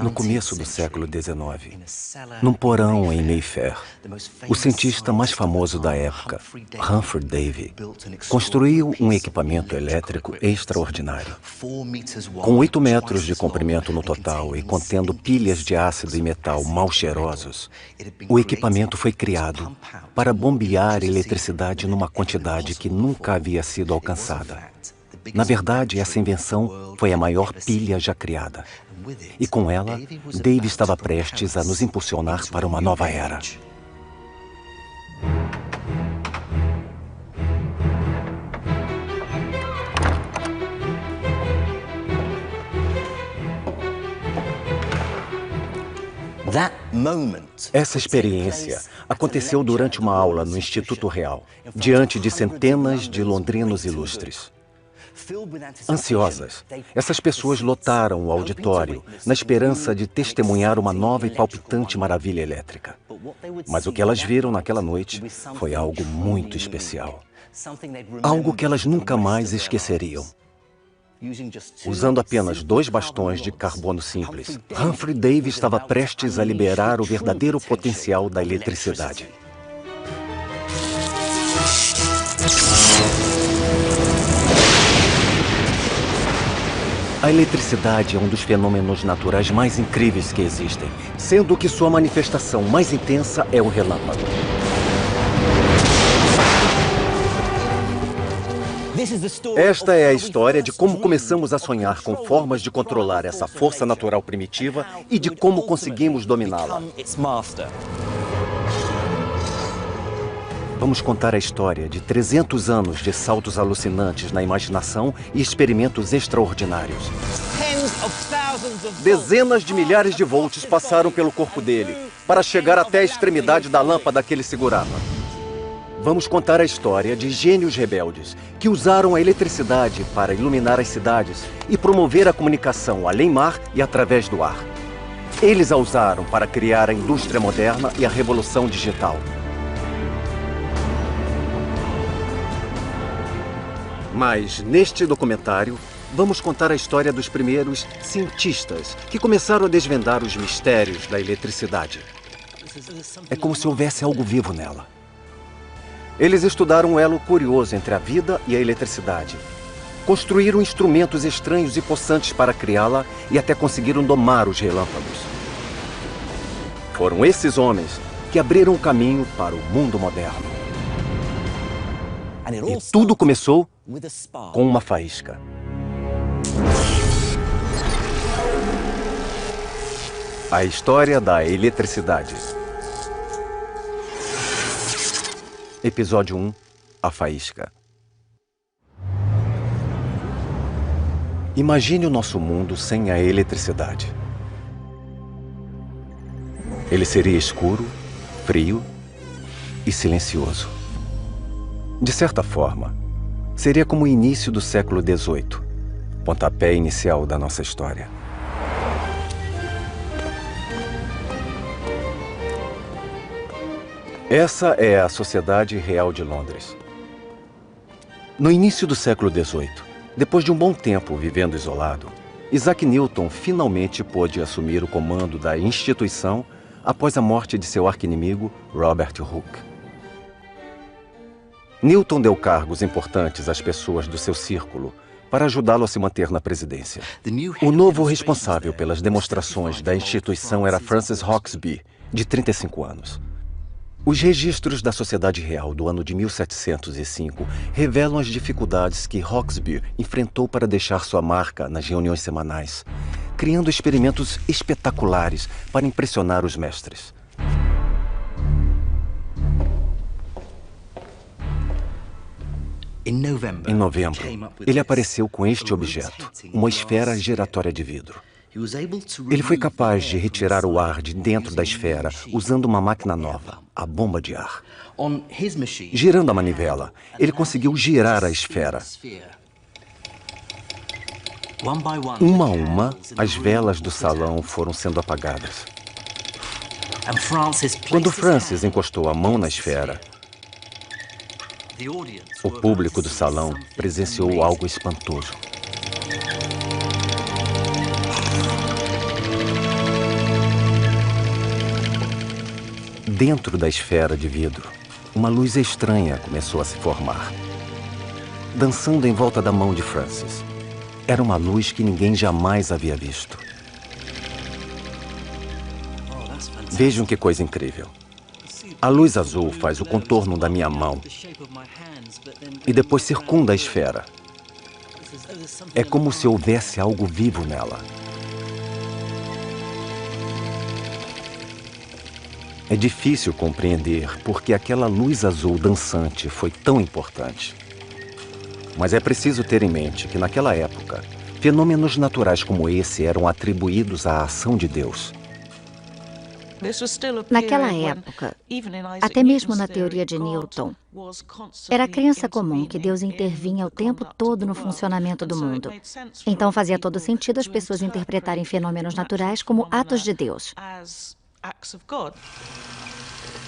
No começo do século XIX, num porão em Mayfair, o cientista mais famoso da época, Humphrey Davy, construiu um equipamento elétrico extraordinário. Com 8 metros de comprimento no total e contendo pilhas de ácido e metal mal cheirosos, o equipamento foi criado para bombear eletricidade numa quantidade que nunca havia sido alcançada. Na verdade, essa invenção foi a maior pilha já criada. E com ela, Davy estava prestes a nos impulsionar para uma nova era. Essa experiência aconteceu durante uma aula no Instituto Real, diante de centenas de londrinos ilustres. Ansiosas, essas pessoas lotaram o auditório na esperança de testemunhar uma nova e palpitante maravilha elétrica. Mas o que elas viram naquela noite foi algo muito especial. Algo que elas nunca mais esqueceriam. Usando apenas 2 bastões de carbono simples, Humphrey Davy estava prestes a liberar o verdadeiro potencial da eletricidade. A eletricidade é um dos fenômenos naturais mais incríveis que existem, sendo que sua manifestação mais intensa é o relâmpago. Esta é a história de como começamos a sonhar com formas de controlar essa força natural primitiva e de como conseguimos dominá-la. Vamos contar a história de 300 anos de saltos alucinantes na imaginação e experimentos extraordinários. Dezenas de milhares de volts passaram pelo corpo dele para chegar até a extremidade da lâmpada que ele segurava. Vamos contar a história de gênios rebeldes que usaram a eletricidade para iluminar as cidades e promover a comunicação além-mar e através do ar. Eles a usaram para criar a indústria moderna e a revolução digital. Mas, neste documentário, vamos contar a história dos primeiros cientistas que começaram a desvendar os mistérios da eletricidade. É como se houvesse algo vivo nela. Eles estudaram um elo curioso entre a vida e a eletricidade. Construíram instrumentos estranhos e possantes para criá-la e até conseguiram domar os relâmpagos. Foram esses homens que abriram o caminho para o mundo moderno. E tudo começou com uma faísca. A história da eletricidade. Episódio 1. A faísca. Imagine o nosso mundo sem a eletricidade. Ele seria escuro, frio e silencioso. De certa forma, seria como o início do século XVIII, pontapé inicial da nossa história. Essa é a Sociedade Real de Londres. No início do século XVIII, depois de um bom tempo vivendo isolado, Isaac Newton finalmente pôde assumir o comando da instituição após a morte de seu arqui-inimigo, Robert Hooke. Newton deu cargos importantes às pessoas do seu círculo para ajudá-lo a se manter na presidência. O novo responsável pelas demonstrações da instituição era Francis Hauksbee, de 35 anos. Os registros da Sociedade Real do ano de 1705 revelam as dificuldades que Hauksbee enfrentou para deixar sua marca nas reuniões semanais, criando experimentos espetaculares para impressionar os mestres. Em novembro, ele apareceu com este objeto, uma esfera giratória de vidro. Ele foi capaz de retirar o ar de dentro da esfera usando uma máquina nova, a bomba de ar. Girando a manivela, ele conseguiu girar a esfera. Uma a uma, as velas do salão foram sendo apagadas. Quando Francis encostou a mão na esfera, o público do salão presenciou algo espantoso. Dentro da esfera de vidro, uma luz estranha começou a se formar, dançando em volta da mão de Francis. Era uma luz que ninguém jamais havia visto. Vejam que coisa incrível. A luz azul faz o contorno da minha mão e depois circunda a esfera. É como se houvesse algo vivo nela. É difícil compreender porque aquela luz azul dançante foi tão importante. Mas é preciso ter em mente que naquela época, fenômenos naturais como esse eram atribuídos à ação de Deus. Naquela época, até mesmo na teoria de Newton, era crença comum que Deus intervinha o tempo todo no funcionamento do mundo. Então fazia todo sentido as pessoas interpretarem fenômenos naturais como atos de Deus.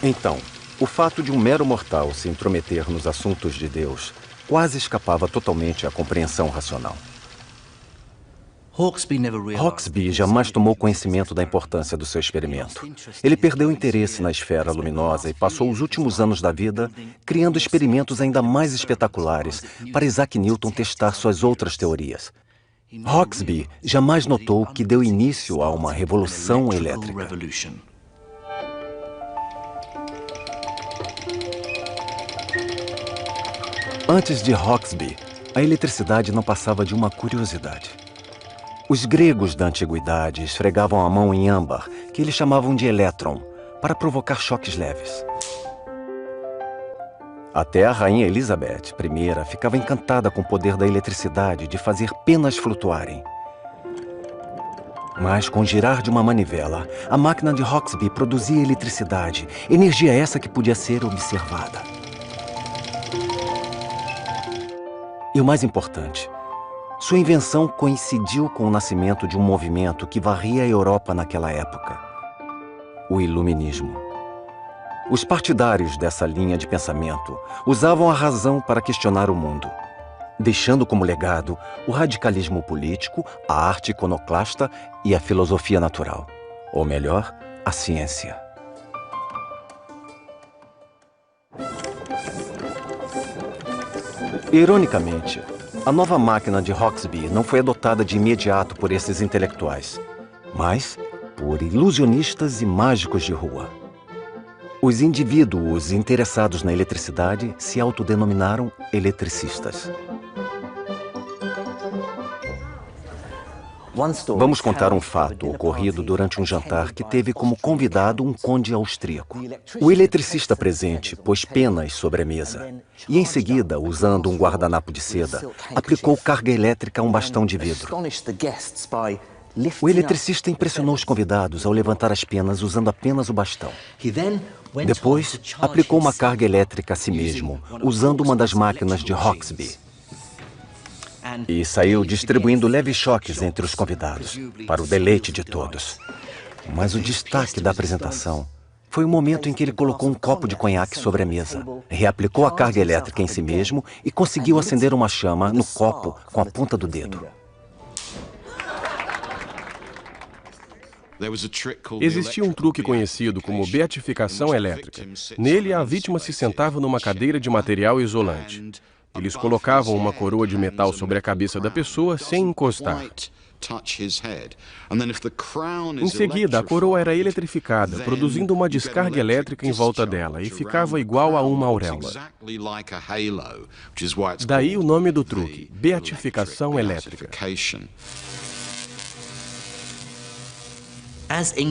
Então, o fato de um mero mortal se intrometer nos assuntos de Deus quase escapava totalmente à compreensão racional. Hawksby jamais tomou conhecimento da importância do seu experimento. Ele perdeu interesse na esfera luminosa e passou os últimos anos da vida criando experimentos ainda mais espetaculares para Isaac Newton testar suas outras teorias. Hawksby jamais notou que deu início a uma revolução elétrica. Antes de Hawksby, a eletricidade não passava de uma curiosidade. Os gregos da antiguidade esfregavam a mão em âmbar, que eles chamavam de elétron, para provocar choques leves. Até a rainha Elizabeth I ficava encantada com o poder da eletricidade de fazer penas flutuarem. Mas com o girar de uma manivela, a máquina de Hawksby produzia eletricidade, energia essa que podia ser observada. E o mais importante, sua invenção coincidiu com o nascimento de um movimento que varria a Europa naquela época: o Iluminismo. Os partidários dessa linha de pensamento usavam a razão para questionar o mundo, deixando como legado o radicalismo político, a arte iconoclasta e a filosofia natural. Ou melhor, a ciência. Ironicamente, a nova máquina de Hawksby não foi adotada de imediato por esses intelectuais, mas por ilusionistas e mágicos de rua. Os indivíduos interessados na eletricidade se autodenominaram eletricistas. Vamos contar um fato ocorrido durante um jantar que teve como convidado um conde austríaco. O eletricista presente pôs penas sobre a mesa e, em seguida, usando um guardanapo de seda, aplicou carga elétrica a um bastão de vidro. O eletricista impressionou os convidados ao levantar as penas usando apenas o bastão. Depois, aplicou uma carga elétrica a si mesmo, usando uma das máquinas de Hawksby. E saiu distribuindo leves choques entre os convidados, para o deleite de todos. Mas o destaque da apresentação foi o momento em que ele colocou um copo de conhaque sobre a mesa, reaplicou a carga elétrica em si mesmo e conseguiu acender uma chama no copo com a ponta do dedo. Existia um truque conhecido como beatificação elétrica. Nele, a vítima se sentava numa cadeira de material isolante. Eles colocavam uma coroa de metal sobre a cabeça da pessoa sem encostar. Em seguida, a coroa era eletrificada, produzindo uma descarga elétrica em volta dela e ficava igual a uma auréola. Daí o nome do truque, beatificação elétrica.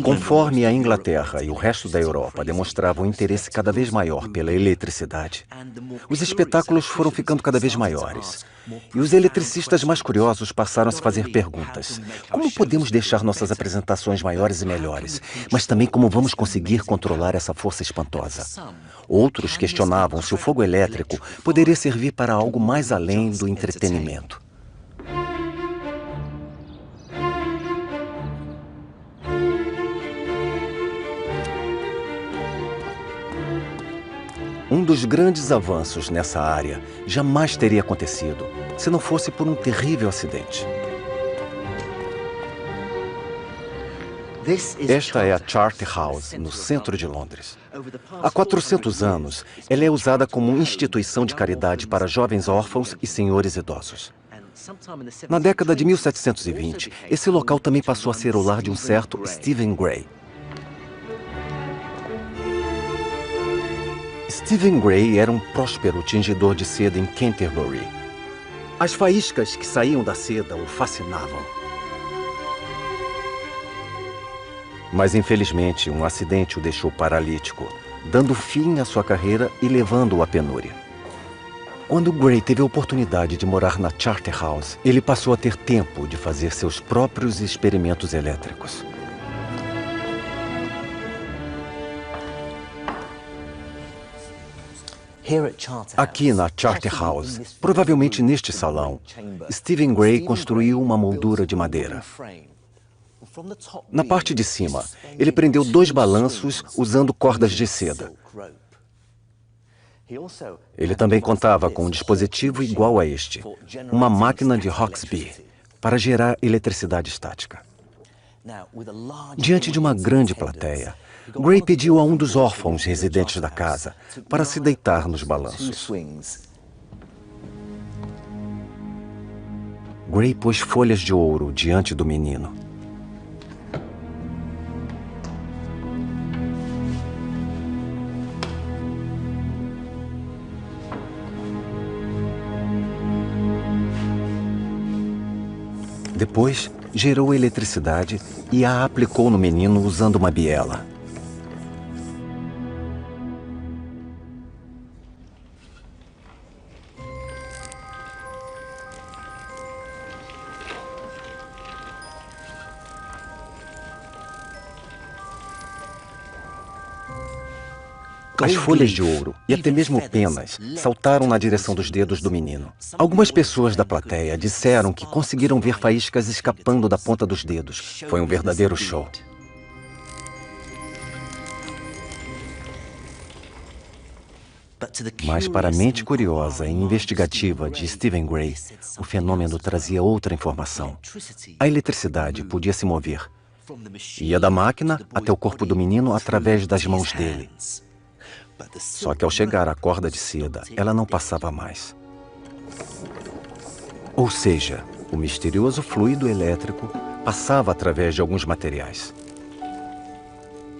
Conforme a Inglaterra e o resto da Europa demonstravam um interesse cada vez maior pela eletricidade, os espetáculos foram ficando cada vez maiores. E os eletricistas mais curiosos passaram a se fazer perguntas. Como podemos deixar nossas apresentações maiores e melhores? Mas também como vamos conseguir controlar essa força espantosa? Outros questionavam se o fogo elétrico poderia servir para algo mais além do entretenimento. Um dos grandes avanços nessa área jamais teria acontecido se não fosse por um terrível acidente. Esta é a Charterhouse, no centro de Londres. Há 400 anos, ela é usada como instituição de caridade para jovens órfãos e senhores idosos. Na década de 1720, esse local também passou a ser o lar de um certo Stephen Gray. Stephen Gray era um próspero tingidor de seda em Canterbury. As faíscas que saíam da seda o fascinavam. Mas, infelizmente, um acidente o deixou paralítico, dando fim à sua carreira e levando-o à penúria. Quando Gray teve a oportunidade de morar na Charterhouse, ele passou a ter tempo de fazer seus próprios experimentos elétricos. Aqui na Charterhouse, provavelmente neste salão, Stephen Gray construiu uma moldura de madeira. Na parte de cima, ele prendeu 2 balanços usando cordas de seda. Ele também contava com um dispositivo igual a este, uma máquina de Hauksbee, para gerar eletricidade estática. Diante de uma grande plateia, Gray pediu a um dos órfãos residentes da casa para se deitar nos balanços. Gray pôs folhas de ouro diante do menino. Depois, gerou eletricidade e a aplicou no menino usando uma biela. As folhas de ouro e até mesmo penas saltaram na direção dos dedos do menino. Algumas pessoas da plateia disseram que conseguiram ver faíscas escapando da ponta dos dedos. Foi um verdadeiro show. Mas para a mente curiosa e investigativa de Stephen Gray, o fenômeno trazia outra informação. A eletricidade podia se mover. Ia da máquina até o corpo do menino através das mãos dele. Só que ao chegar à corda de seda, ela não passava mais. Ou seja, o misterioso fluido elétrico passava através de alguns materiais,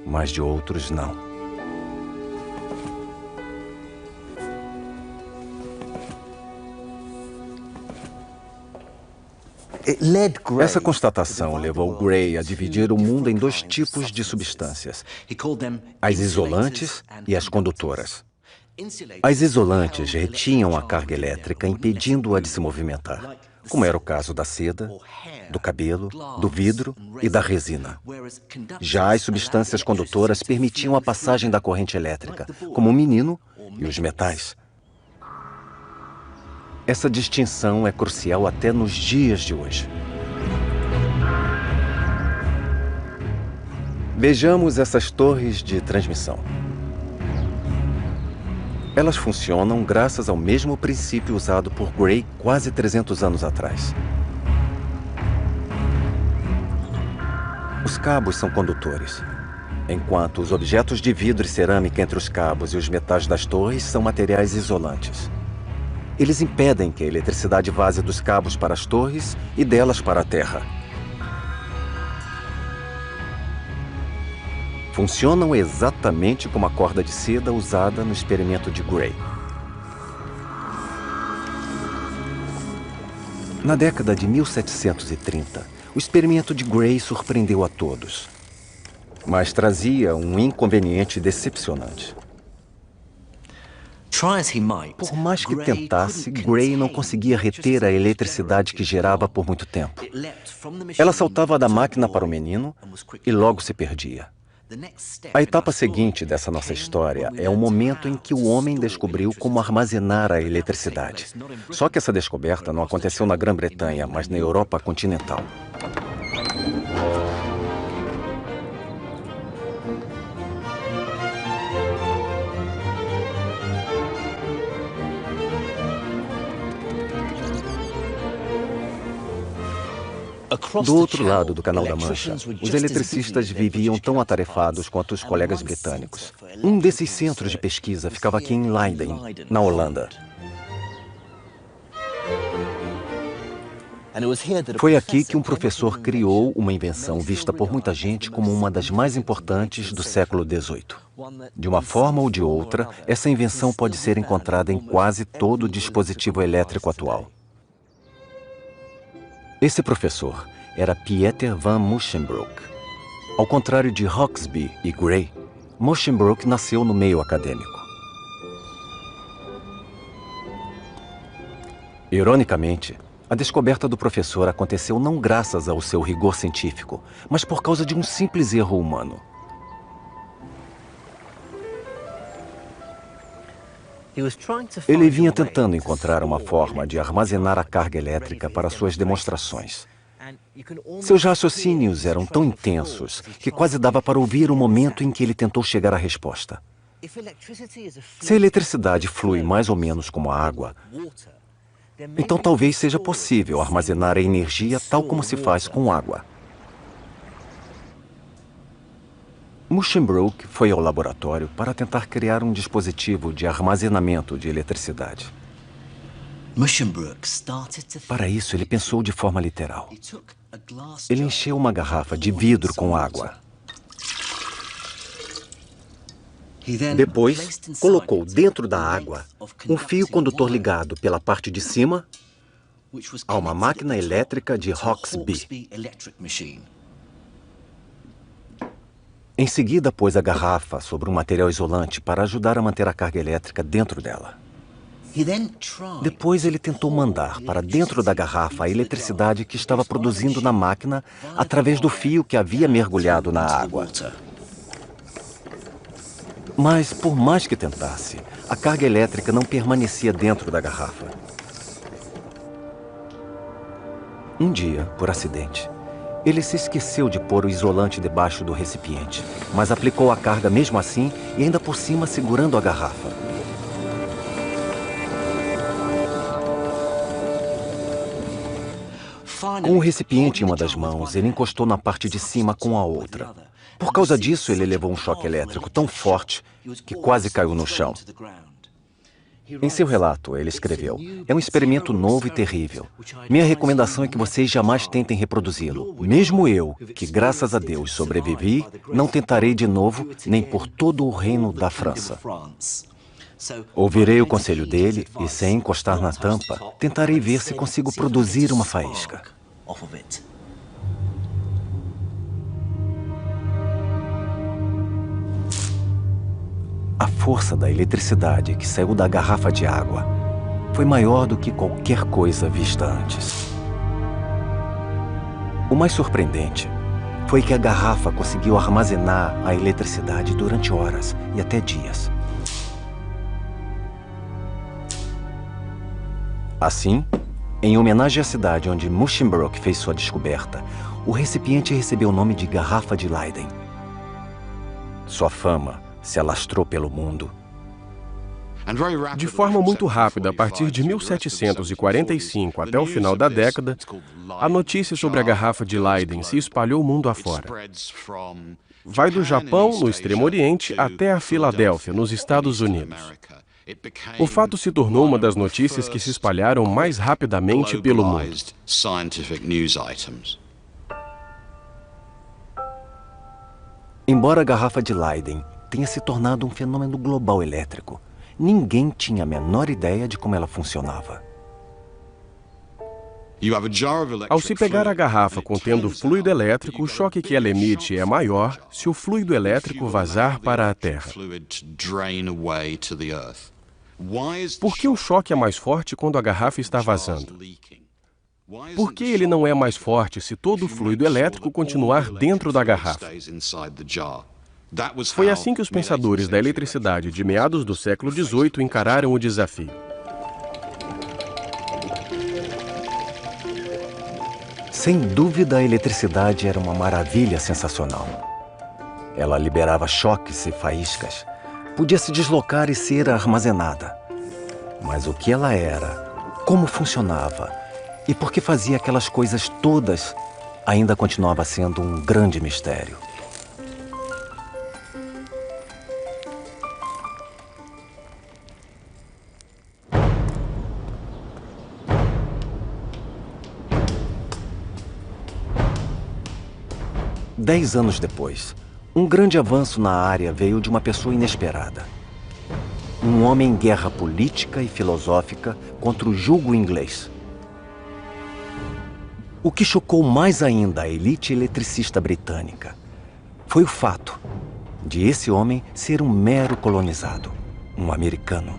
mas de outros não. Essa constatação levou Gray a dividir o mundo em 2 tipos de substâncias: as isolantes e as condutoras. As isolantes retinham a carga elétrica, impedindo-a de se movimentar, como era o caso da seda, do cabelo, do vidro e da resina. Já as substâncias condutoras permitiam a passagem da corrente elétrica, como o menino e os metais. Essa distinção é crucial até nos dias de hoje. Vejamos essas torres de transmissão. Elas funcionam graças ao mesmo princípio usado por Gray quase 300 anos atrás. Os cabos são condutores, enquanto os objetos de vidro e cerâmica entre os cabos e os metais das torres são materiais isolantes. Eles impedem que a eletricidade vaze dos cabos para as torres e delas para a terra. Funcionam exatamente como a corda de seda usada no experimento de Gray. Na década de 1730, o experimento de Gray surpreendeu a todos, mas trazia um inconveniente decepcionante. Por mais que tentasse, Gray não conseguia reter a eletricidade que gerava por muito tempo. Ela saltava da máquina para o menino e logo se perdia. A etapa seguinte dessa nossa história é o momento em que o homem descobriu como armazenar a eletricidade. Só que essa descoberta não aconteceu na Grã-Bretanha, mas na Europa continental. Do outro lado do Canal da Mancha, os eletricistas viviam tão atarefados quanto os colegas britânicos. Um desses centros de pesquisa ficava aqui em Leiden, na Holanda. Foi aqui que um professor criou uma invenção vista por muita gente como uma das mais importantes do século XVIII. De uma forma ou de outra, essa invenção pode ser encontrada em quase todo o dispositivo elétrico atual. Esse professor era Pieter van Musschenbroek. Ao contrário de Hauksbee e Gray, Musschenbroek nasceu no meio acadêmico. Ironicamente, a descoberta do professor aconteceu não graças ao seu rigor científico, mas por causa de um simples erro humano. Ele vinha tentando encontrar uma forma de armazenar a carga elétrica para suas demonstrações. Seus raciocínios eram tão intensos que quase dava para ouvir o momento em que ele tentou chegar à resposta. Se a eletricidade flui mais ou menos como a água, então talvez seja possível armazenar a energia tal como se faz com água. Musschenbroek foi ao laboratório para tentar criar um dispositivo de armazenamento de eletricidade. Para isso, ele pensou de forma literal. Ele encheu uma garrafa de vidro com água. Depois, colocou dentro da água um fio condutor ligado pela parte de cima a uma máquina elétrica de Hauksbee. Em seguida, pôs a garrafa sobre um material isolante para ajudar a manter a carga elétrica dentro dela. Depois, ele tentou mandar para dentro da garrafa a eletricidade que estava produzindo na máquina através do fio que havia mergulhado na água. Mas, por mais que tentasse, a carga elétrica não permanecia dentro da garrafa. Um dia, por acidente, ele se esqueceu de pôr o isolante debaixo do recipiente, mas aplicou a carga mesmo assim e ainda por cima segurando a garrafa. Com o recipiente em uma das mãos, ele encostou na parte de cima com a outra. Por causa disso, ele levou um choque elétrico tão forte que quase caiu no chão. Em seu relato, ele escreveu: "É um experimento novo e terrível. Minha recomendação é que vocês jamais tentem reproduzi-lo. Mesmo eu, que graças a Deus sobrevivi, não tentarei de novo, nem por todo o reino da França. Ouvirei o conselho dele e, sem encostar na tampa, tentarei ver se consigo produzir uma faísca." A força da eletricidade que saiu da garrafa de água foi maior do que qualquer coisa vista antes. O mais surpreendente foi que a garrafa conseguiu armazenar a eletricidade durante horas e até dias. Assim, em homenagem à cidade onde Musschenbroek fez sua descoberta, o recipiente recebeu o nome de Garrafa de Leiden. Sua fama se alastrou pelo mundo. De forma muito rápida, a partir de 1745 até o final da década, a notícia sobre a garrafa de Leiden se espalhou mundo afora. Vai do Japão, no Extremo Oriente, até a Filadélfia, nos Estados Unidos. O fato se tornou uma das notícias que se espalharam mais rapidamente pelo mundo. Embora a garrafa de Leiden tenha se tornado um fenômeno global elétrico, ninguém tinha a menor ideia de como ela funcionava. Ao se pegar a garrafa contendo fluido elétrico, o choque que ela emite é maior se o fluido elétrico vazar para a Terra. Por que o choque é mais forte quando a garrafa está vazando? Por que ele não é mais forte se todo o fluido elétrico continuar dentro da garrafa? Foi assim que os pensadores da eletricidade de meados do século XVIII encararam o desafio. Sem dúvida, a eletricidade era uma maravilha sensacional. Ela liberava choques e faíscas, podia se deslocar e ser armazenada. Mas o que ela era, como funcionava e por que fazia aquelas coisas todas, ainda continuava sendo um grande mistério. Dez anos depois, um grande avanço na área veio de uma pessoa inesperada. Um homem em guerra política e filosófica contra o jugo inglês. O que chocou mais ainda a elite eletricista britânica foi o fato de esse homem ser um mero colonizado, um americano.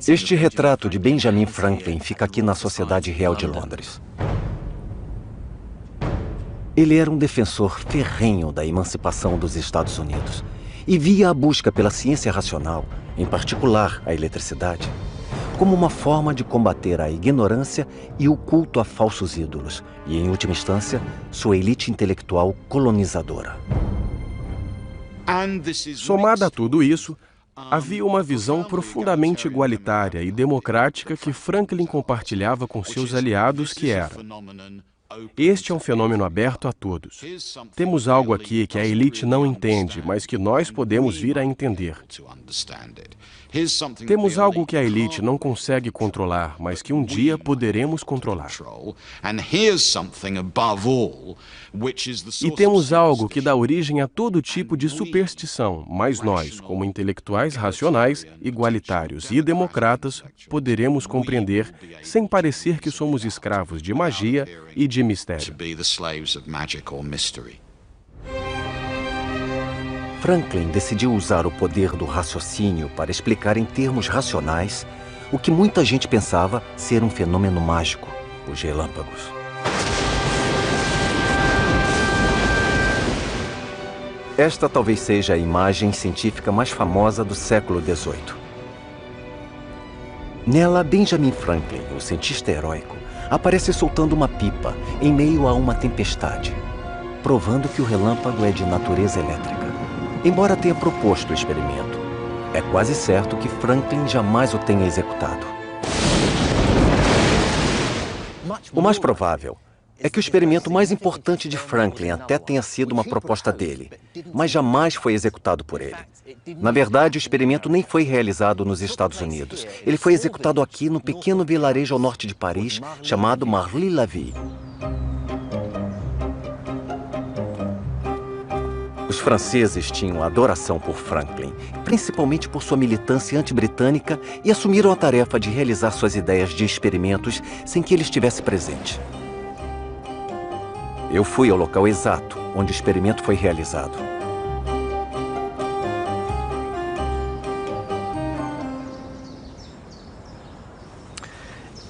Este retrato de Benjamin Franklin fica aqui na Sociedade Real de Londres. Ele era um defensor ferrenho da emancipação dos Estados Unidos e via a busca pela ciência racional, em particular a eletricidade, como uma forma de combater a ignorância e o culto a falsos ídolos e, em última instância, sua elite intelectual colonizadora. Somada a tudo isso, havia uma visão profundamente igualitária e democrática que Franklin compartilhava com seus aliados, que era: este é um fenômeno aberto a todos. Temos algo aqui que a elite não entende, mas que nós podemos vir a entender. Temos algo que a elite não consegue controlar, mas que um dia poderemos controlar. E temos algo que dá origem a todo tipo de superstição, mas nós, como intelectuais racionais, igualitários e democratas, poderemos compreender sem parecer que somos escravos de magia e de mistério. Franklin decidiu usar o poder do raciocínio para explicar em termos racionais o que muita gente pensava ser um fenômeno mágico, os relâmpagos. Esta talvez seja a imagem científica mais famosa do século XVIII. Nela, Benjamin Franklin, o cientista heróico, aparece soltando uma pipa em meio a uma tempestade, provando que o relâmpago é de natureza elétrica. Embora tenha proposto o experimento, é quase certo que Franklin jamais o tenha executado. O mais provável é que o experimento mais importante de Franklin até tenha sido uma proposta dele, mas jamais foi executado por ele. Na verdade, o experimento nem foi realizado nos Estados Unidos. Ele foi executado aqui no pequeno vilarejo ao norte de Paris, chamado Marly-la-Ville. Os franceses tinham adoração por Franklin, principalmente por sua militância anti-britânica, e assumiram a tarefa de realizar suas ideias de experimentos sem que ele estivesse presente. Eu fui ao local exato onde o experimento foi realizado.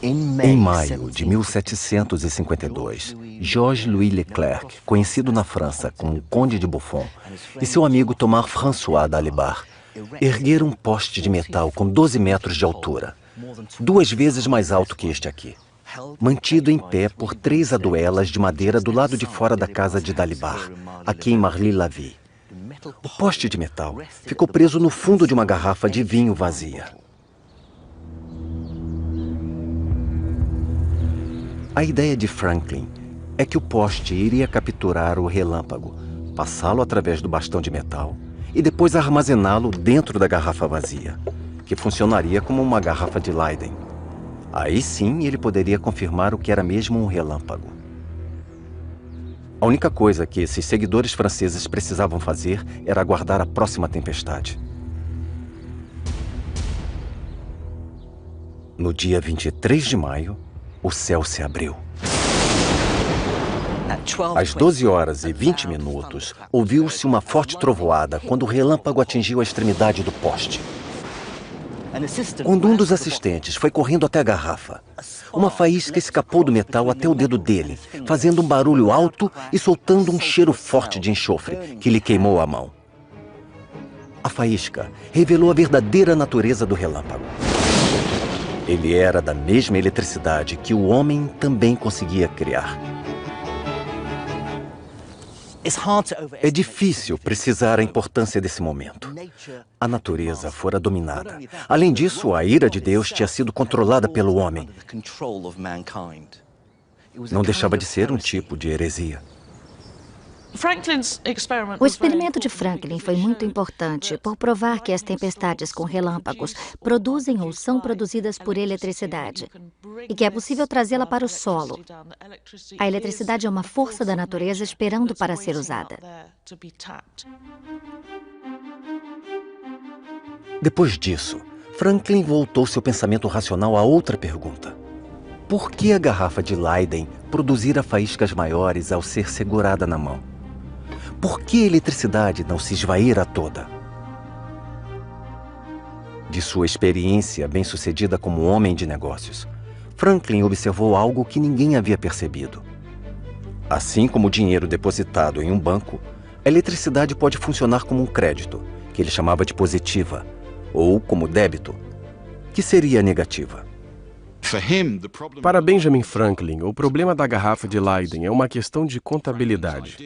Em maio de 1752, Georges-Louis Leclerc, conhecido na França como Conde de Buffon, e seu amigo Thomas François d'Alibard ergueram um poste de metal com 12 metros de altura, 2 vezes mais alto que este aqui, mantido em pé por 3 aduelas de madeira do lado de fora da casa de d'Alibard, aqui em Marly-la-Ville. O poste de metal ficou preso no fundo de uma garrafa de vinho vazia. A ideia de Franklin é que o poste iria capturar o relâmpago, passá-lo através do bastão de metal e depois armazená-lo dentro da garrafa vazia, que funcionaria como uma garrafa de Leyden. Aí sim ele poderia confirmar o que era mesmo um relâmpago. A única coisa que esses seguidores franceses precisavam fazer era aguardar a próxima tempestade. No dia 23 de maio, o céu se abriu. Às 12 horas e 20 minutos, ouviu-se uma forte trovoada quando o relâmpago atingiu a extremidade do poste. Quando um dos assistentes foi correndo até a garrafa, uma faísca escapou do metal até o dedo dele, fazendo um barulho alto e soltando um cheiro forte de enxofre que lhe queimou a mão. A faísca revelou a verdadeira natureza do relâmpago. Ele era da mesma eletricidade que o homem também conseguia criar. É difícil precisar a importância desse momento. A natureza fora dominada. Além disso, a ira de Deus tinha sido controlada pelo homem. Não deixava de ser um tipo de heresia. O experimento de Franklin foi muito importante por provar que as tempestades com relâmpagos produzem ou são produzidas por eletricidade e que é possível trazê-la para o solo. A eletricidade é uma força da natureza esperando para ser usada. Depois disso, Franklin voltou seu pensamento racional a outra pergunta. Por que a garrafa de Leyden produzira faíscas maiores ao ser segurada na mão? Por que a eletricidade não se esvaíra toda? De sua experiência bem-sucedida como homem de negócios, Franklin observou algo que ninguém havia percebido. Assim como o dinheiro depositado em um banco, a eletricidade pode funcionar como um crédito, que ele chamava de positiva, ou como débito, que seria negativa. Para Benjamin Franklin, o problema da garrafa de Leyden é uma questão de contabilidade.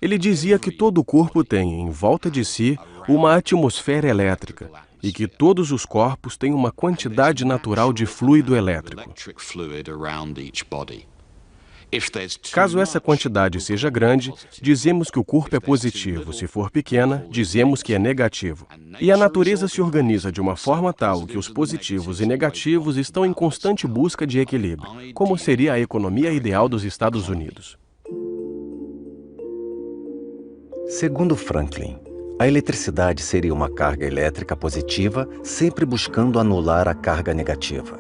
Ele dizia que todo o corpo tem, em volta de si, uma atmosfera elétrica e que todos os corpos têm uma quantidade natural de fluido elétrico. Caso essa quantidade seja grande, dizemos que o corpo é positivo. Se for pequena, dizemos que é negativo. E a natureza se organiza de uma forma tal que os positivos e negativos estão em constante busca de equilíbrio, como seria a economia ideal dos Estados Unidos. Segundo Franklin, a eletricidade seria uma carga elétrica positiva, sempre buscando anular a carga negativa.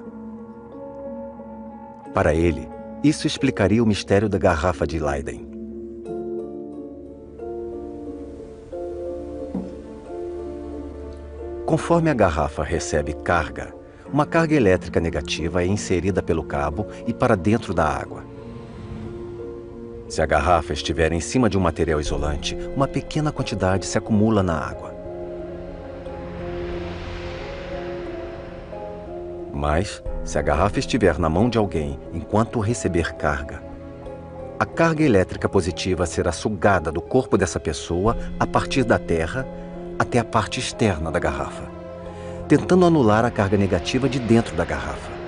Para ele, isso explicaria o mistério da garrafa de Leyden. Conforme a garrafa recebe carga, uma carga elétrica negativa é inserida pelo cabo e para dentro da água. Se a garrafa estiver em cima de um material isolante, uma pequena quantidade se acumula na água. Mas, se a garrafa estiver na mão de alguém enquanto receber carga, a carga elétrica positiva será sugada do corpo dessa pessoa a partir da terra até a parte externa da garrafa, tentando anular a carga negativa de dentro da garrafa.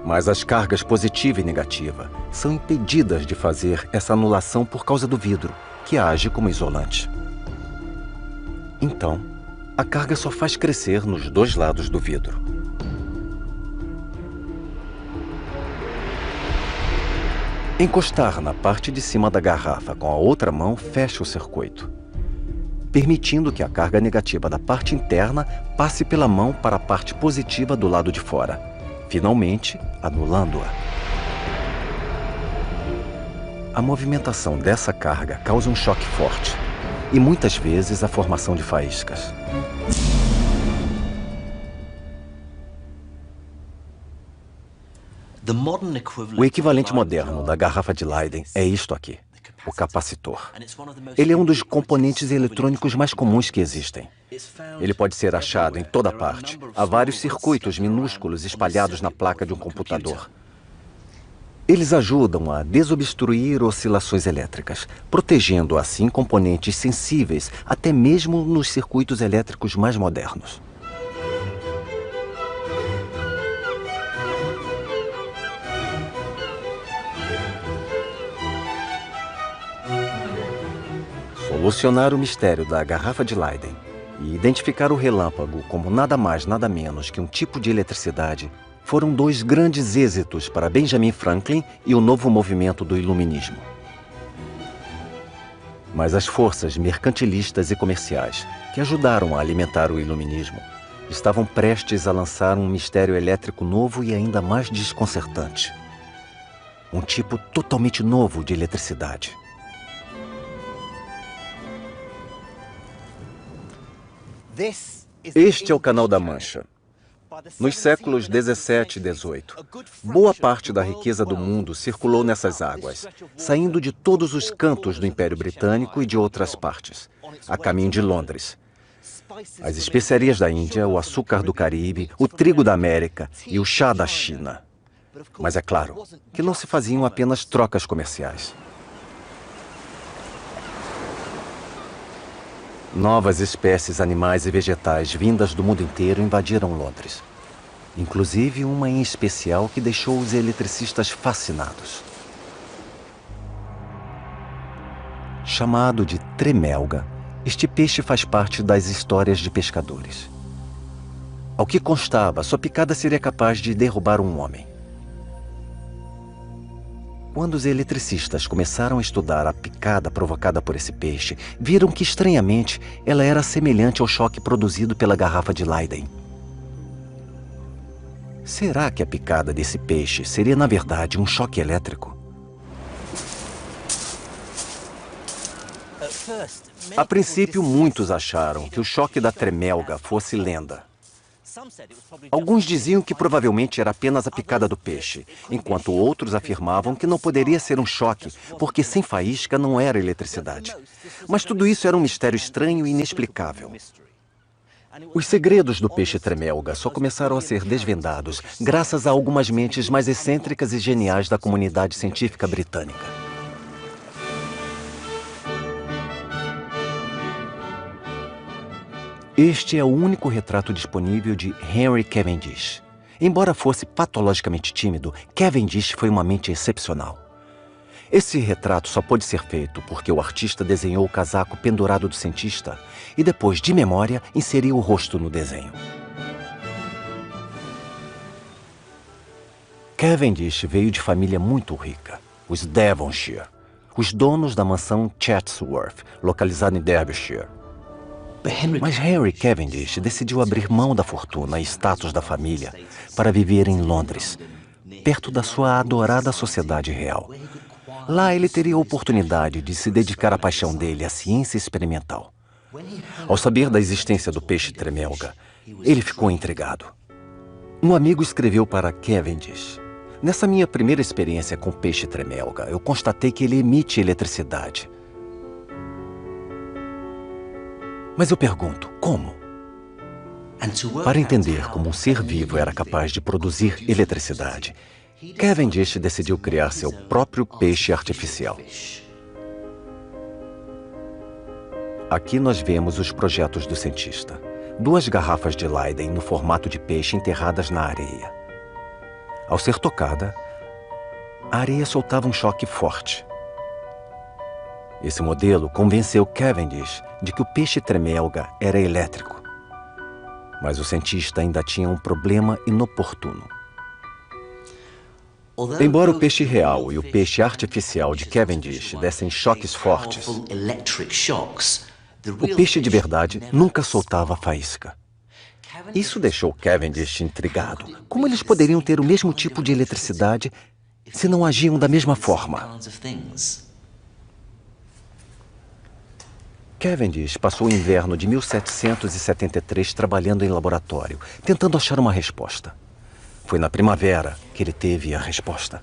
Mas as cargas positiva e negativa são impedidas de fazer essa anulação por causa do vidro, que age como isolante. Então, a carga só faz crescer nos dois lados do vidro. Encostar na parte de cima da garrafa com a outra mão fecha o circuito, permitindo que a carga negativa da parte interna passe pela mão para a parte positiva do lado de fora, finalmente anulando-a. A movimentação dessa carga causa um choque forte e muitas vezes a formação de faíscas. O equivalente moderno da garrafa de Leyden é isto aqui, o capacitor. Ele é um dos componentes eletrônicos mais comuns que existem. Ele pode ser achado em toda parte. Há vários circuitos minúsculos espalhados na placa de um computador. Eles ajudam a desobstruir oscilações elétricas, protegendo assim componentes sensíveis até mesmo nos circuitos elétricos mais modernos. Solucionar o mistério da garrafa de Leyden e identificar o relâmpago como nada mais, nada menos que um tipo de eletricidade foram dois grandes êxitos para Benjamin Franklin e o novo movimento do iluminismo. Mas as forças mercantilistas e comerciais que ajudaram a alimentar o iluminismo estavam prestes a lançar um mistério elétrico novo e ainda mais desconcertante. Um tipo totalmente novo de eletricidade. Este é o Canal da Mancha. Nos séculos 17 e 18, boa parte da riqueza do mundo circulou nessas águas, saindo de todos os cantos do Império Britânico e de outras partes, a caminho de Londres. As especiarias da Índia, o açúcar do Caribe, o trigo da América e o chá da China. Mas é claro que não se faziam apenas trocas comerciais. Novas espécies animais e vegetais vindas do mundo inteiro invadiram Londres. Inclusive uma em especial que deixou os eletricistas fascinados. Chamado de tremelga, este peixe faz parte das histórias de pescadores. Ao que constava, sua picada seria capaz de derrubar um homem. Quando os eletricistas começaram a estudar a picada provocada por esse peixe, viram que, estranhamente, ela era semelhante ao choque produzido pela garrafa de Leyden. Será que a picada desse peixe seria, na verdade, um choque elétrico? A princípio, muitos acharam que o choque da tremelga fosse lenda. Alguns diziam que provavelmente era apenas a picada do peixe, enquanto outros afirmavam que não poderia ser um choque, porque sem faísca não era eletricidade. Mas tudo isso era um mistério estranho e inexplicável. Os segredos do peixe tremelga só começaram a ser desvendados graças a algumas mentes mais excêntricas e geniais da comunidade científica britânica. Este é o único retrato disponível de Henry Cavendish. Embora fosse patologicamente tímido, Cavendish foi uma mente excepcional. Esse retrato só pôde ser feito porque o artista desenhou o casaco pendurado do cientista e depois, de memória, inseriu o rosto no desenho. Cavendish veio de família muito rica, os Devonshire, os donos da mansão Chatsworth, localizada em Derbyshire. Mas Henry Cavendish decidiu abrir mão da fortuna e status da família para viver em Londres, perto da sua adorada sociedade real. Lá ele teria a oportunidade de se dedicar à paixão dele, a ciência experimental. Ao saber da existência do peixe tremelga, ele ficou intrigado. Um amigo escreveu para Cavendish: "Nessa minha primeira experiência com peixe tremelga, eu constatei que ele emite eletricidade. Mas eu pergunto, como? Para entender como um ser vivo era capaz de produzir eletricidade, Cavendish decidiu criar seu próprio peixe artificial. Aqui nós vemos os projetos do cientista. 2 garrafas de Leyden no formato de peixe enterradas na areia. Ao ser tocada, a areia soltava um choque forte. Esse modelo convenceu Cavendish de que o peixe tremelga era elétrico. Mas o cientista ainda tinha um problema inoportuno. Embora o peixe real e o peixe artificial de Cavendish dessem choques fortes, o peixe de verdade nunca soltava faísca. Isso deixou Cavendish intrigado. Como eles poderiam ter o mesmo tipo de eletricidade se não agiam da mesma forma? Cavendish passou o inverno de 1773 trabalhando em laboratório, tentando achar uma resposta. Foi na primavera que ele teve a resposta.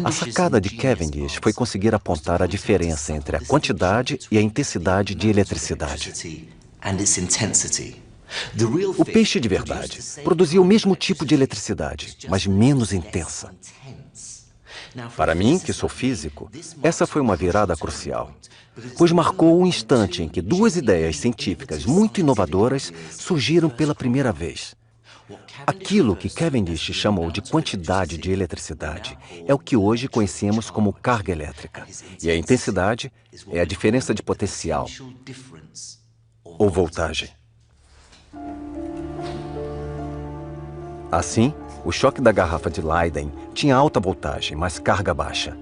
A sacada de Cavendish foi conseguir apontar a diferença entre a quantidade e a intensidade de eletricidade. O peixe de verdade produzia o mesmo tipo de eletricidade, mas menos intensa. Para mim, que sou físico, essa foi uma virada crucial, pois marcou o instante em que 2 ideias científicas muito inovadoras surgiram pela primeira vez. Aquilo que Cavendish chamou de quantidade de eletricidade é o que hoje conhecemos como carga elétrica, e a intensidade é a diferença de potencial, ou voltagem. Assim, o choque da garrafa de Leyden tinha alta voltagem, mas carga baixa,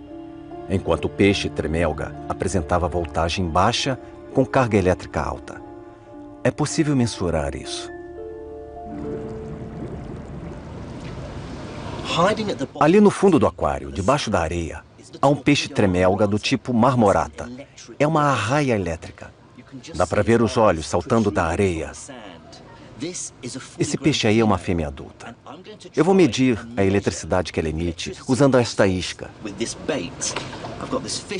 enquanto o peixe tremelga apresentava voltagem baixa com carga elétrica alta. É possível mensurar isso. Ali no fundo do aquário, debaixo da areia, há um peixe tremelga do tipo marmorata. É uma arraia elétrica. Dá para ver os olhos saltando da areia. Esse peixe aí é uma fêmea adulta. Eu vou medir a eletricidade que ela emite usando esta isca.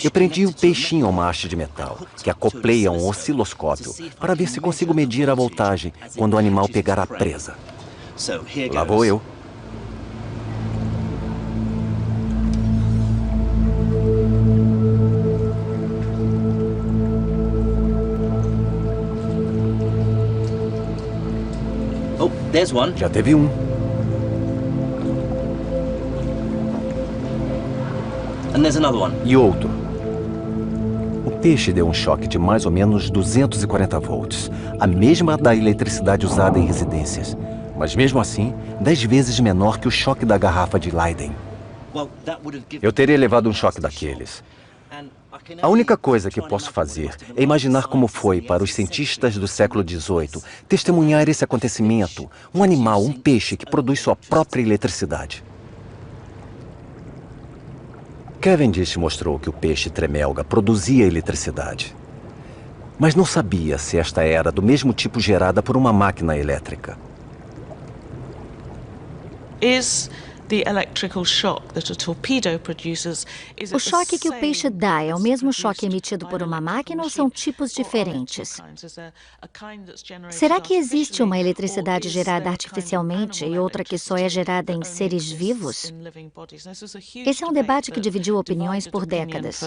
Eu prendi o peixinho a uma haste de metal, que acoplei a um osciloscópio, para ver se consigo medir a voltagem quando o animal pegar a presa. Lá vou eu. Já teve um. E outro. O peixe deu um choque de mais ou menos 240 volts, a mesma da eletricidade usada em residências, mas mesmo assim, 10 vezes menor que o choque da garrafa de Leiden. Eu teria levado um choque daqueles. A única coisa que posso fazer é imaginar como foi para os cientistas do século XVIII testemunhar esse acontecimento, um animal, um peixe que produz sua própria eletricidade. Cavendish mostrou que o peixe tremelga produzia eletricidade, mas não sabia se esta era do mesmo tipo gerada por uma máquina elétrica. O choque que o peixe dá é o mesmo choque emitido por uma máquina ou são tipos diferentes? Será que existe uma eletricidade gerada artificialmente e outra que só é gerada em seres vivos? Esse é um debate que dividiu opiniões por décadas.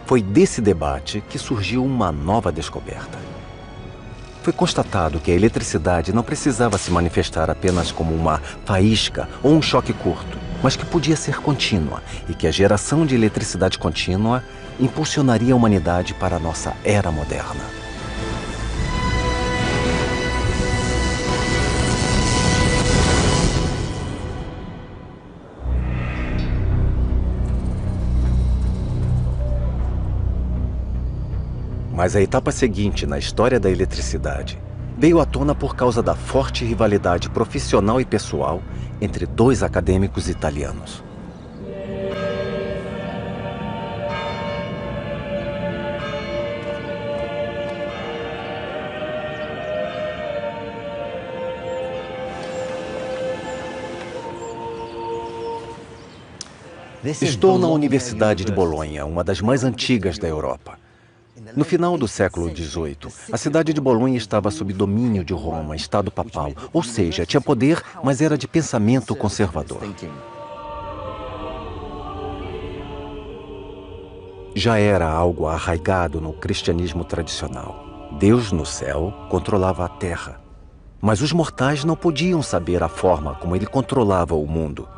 Foi desse debate que surgiu uma nova descoberta. Foi constatado que a eletricidade não precisava se manifestar apenas como uma faísca ou um choque curto, mas que podia ser contínua e que a geração de eletricidade contínua impulsionaria a humanidade para a nossa era moderna. Mas a etapa seguinte na história da eletricidade veio à tona por causa da forte rivalidade profissional e pessoal entre dois acadêmicos italianos. Estou na Universidade de Bolonha, uma das mais antigas da Europa. No final do século XVIII, a cidade de Bolonha estava sob domínio de Roma, Estado papal, ou seja, tinha poder, mas era de pensamento conservador. Já era algo arraigado no cristianismo tradicional. Deus no céu controlava a terra, mas os mortais não podiam saber a forma como ele controlava o mundo.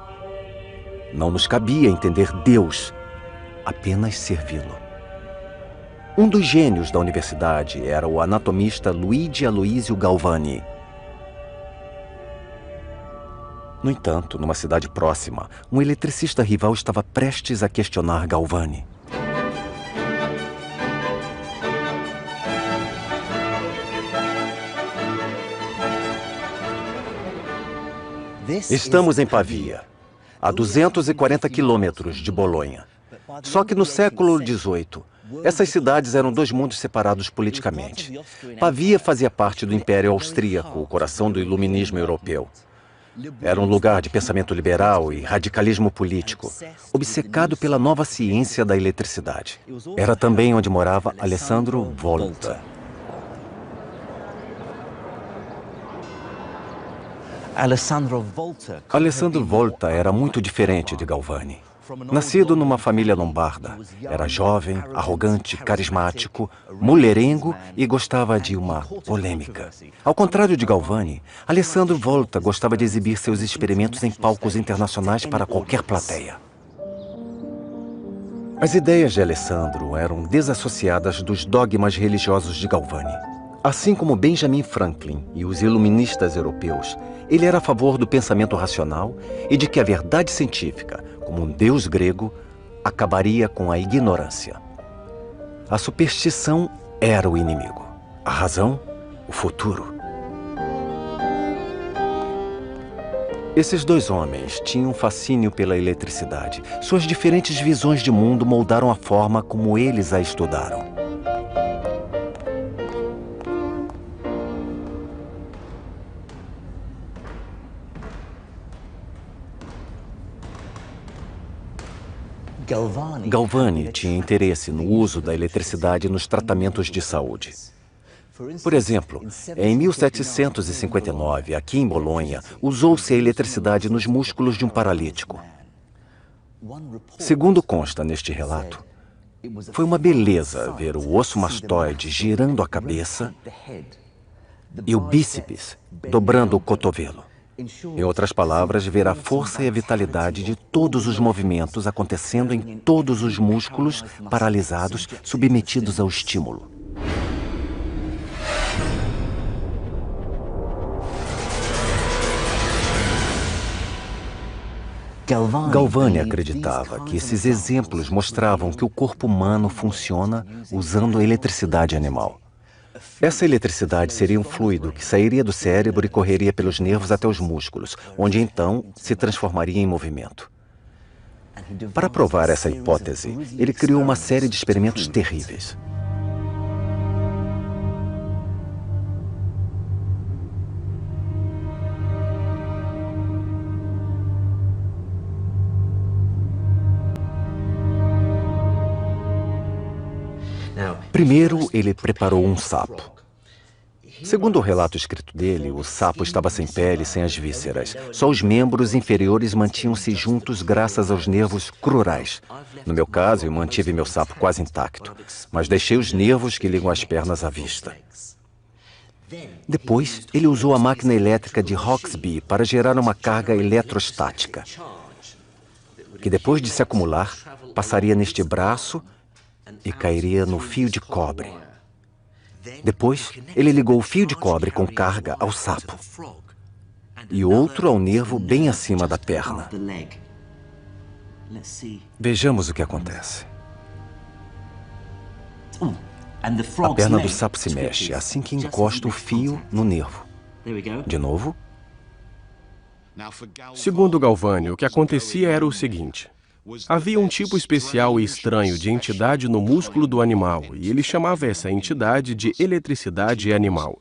Não nos cabia entender Deus, apenas servi-lo. Um dos gênios da universidade era o anatomista Luigi Aloisio Galvani. No entanto, numa cidade próxima, um eletricista rival estava prestes a questionar Galvani. Estamos em Pavia, a 240 quilômetros de Bolonha. Só que no século XVIII, essas cidades eram dois mundos separados politicamente. Pavia fazia parte do Império Austríaco, o coração do iluminismo europeu. Era um lugar de pensamento liberal e radicalismo político, obcecado pela nova ciência da eletricidade. Era também onde morava Alessandro Volta. Alessandro Volta era muito diferente de Galvani. Nascido numa família lombarda, era jovem, arrogante, carismático, mulherengo e gostava de uma polêmica. Ao contrário de Galvani, Alessandro Volta gostava de exibir seus experimentos em palcos internacionais para qualquer plateia. As ideias de Alessandro eram desassociadas dos dogmas religiosos de Galvani. Assim como Benjamin Franklin e os iluministas europeus, ele era a favor do pensamento racional e de que a verdade científica, como um deus grego, acabaria com a ignorância. A superstição era o inimigo. A razão, o futuro. Esses dois homens tinham fascínio pela eletricidade. Suas diferentes visões de mundo moldaram a forma como eles a estudaram. Galvani tinha interesse no uso da eletricidade nos tratamentos de saúde. Por exemplo, em 1759, aqui em Bolonha, usou-se a eletricidade nos músculos de um paralítico. Segundo consta neste relato, Foi uma beleza ver o osso mastoide girando a cabeça e o bíceps dobrando o cotovelo. Em outras palavras, ver a força e a vitalidade de todos os movimentos acontecendo em todos os músculos paralisados, submetidos ao estímulo. Galvani acreditava que esses exemplos mostravam que o corpo humano funciona usando a eletricidade animal. Essa eletricidade seria um fluido que sairia do cérebro e correria pelos nervos até os músculos, onde então se transformaria em movimento. Para provar essa hipótese, ele criou uma série de experimentos terríveis. Primeiro, ele preparou um sapo. Segundo o relato escrito dele, o sapo estava sem pele, sem as vísceras. Só os membros inferiores mantinham-se juntos graças aos nervos crurais. No meu caso, eu mantive meu sapo quase intacto, mas deixei os nervos que ligam as pernas à vista. Depois, ele usou a máquina elétrica de Hauksbee para gerar uma carga eletrostática, que depois de se acumular, passaria neste braço e cairia no fio de cobre. Depois, ele ligou o fio de cobre com carga ao sapo e outro ao nervo bem acima da perna. Vejamos o que acontece. A perna do sapo se mexe assim que encosta o fio no nervo. De novo. Segundo Galvani, o que acontecia era o seguinte. Havia um tipo especial e estranho de entidade no músculo do animal, e ele chamava essa entidade de eletricidade animal.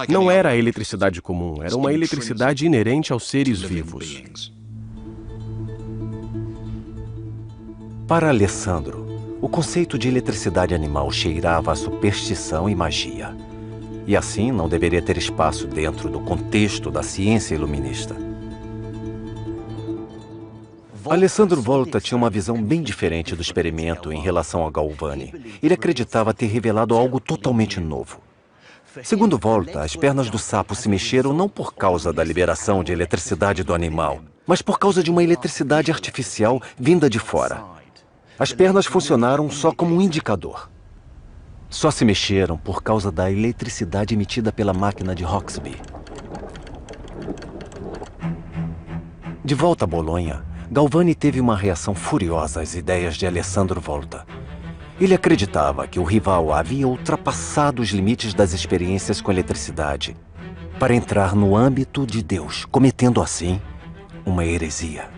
Não era a eletricidade comum, era uma eletricidade inerente aos seres vivos. Para Alessandro, o conceito de eletricidade animal cheirava a superstição e magia. E assim não deveria ter espaço dentro do contexto da ciência iluminista. Alessandro Volta tinha uma visão bem diferente do experimento em relação a Galvani. Ele acreditava ter revelado algo totalmente novo. Segundo Volta, as pernas do sapo se mexeram não por causa da liberação de eletricidade do animal, mas por causa de uma eletricidade artificial vinda de fora. As pernas funcionaram só como um indicador. Só se mexeram por causa da eletricidade emitida pela máquina de Hauksbee. De volta a Bolonha, Galvani teve uma reação furiosa às ideias de Alessandro Volta. Ele acreditava que o rival havia ultrapassado os limites das experiências com eletricidade para entrar no âmbito de Deus, cometendo assim uma heresia.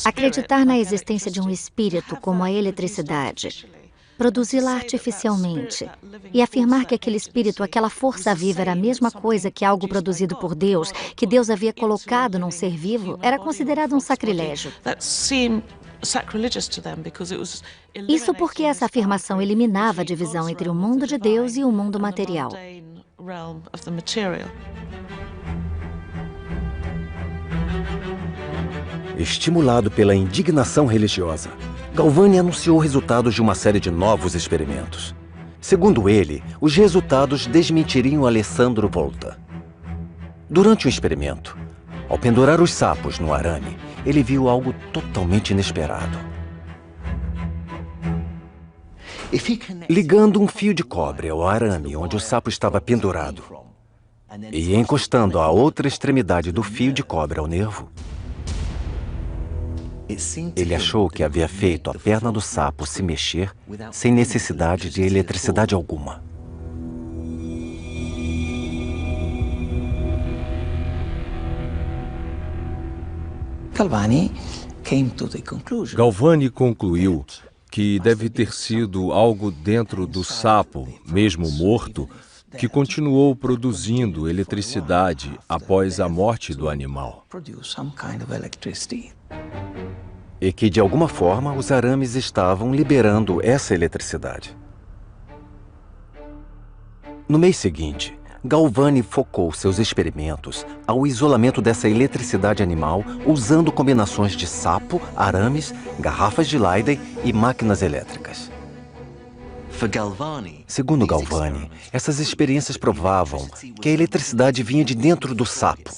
Acreditar na existência de um espírito como a eletricidade, produzi-la artificialmente e afirmar que aquele espírito, aquela força viva era a mesma coisa que algo produzido por Deus, que Deus havia colocado num ser vivo, era considerado um sacrilégio. Isso porque essa afirmação eliminava a divisão entre o mundo de Deus e o mundo material. Estimulado pela indignação religiosa, Galvani anunciou resultados de uma série de novos experimentos. Segundo ele, os resultados desmentiriam Alessandro Volta. Durante um experimento, ao pendurar os sapos no arame, ele viu algo totalmente inesperado. Ligando um fio de cobre ao arame onde o sapo estava pendurado e encostando a outra extremidade do fio de cobre ao nervo, ele achou que havia feito a perna do sapo se mexer sem necessidade de eletricidade alguma. Galvani concluiu que deve ter sido algo dentro do sapo, mesmo morto, que continuou produzindo eletricidade após a morte do animal. E que, de alguma forma, os arames estavam liberando essa eletricidade. No mês seguinte, Galvani focou seus experimentos ao isolamento dessa eletricidade animal usando combinações de sapo, arames, garrafas de Leyden e máquinas elétricas. Segundo Galvani, essas experiências provavam que a eletricidade vinha de dentro do sapo.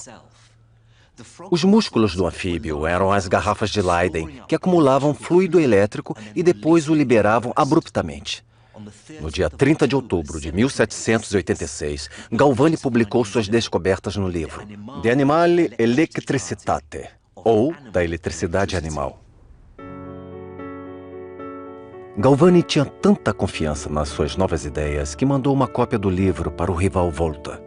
Os músculos do anfíbio eram as garrafas de Leyden, que acumulavam fluido elétrico e depois o liberavam abruptamente. No dia 30 de outubro de 1786, Galvani publicou suas descobertas no livro De Animale Electricitate, ou Da Eletricidade Animal. Galvani tinha tanta confiança nas suas novas ideias que mandou uma cópia do livro para o rival Volta.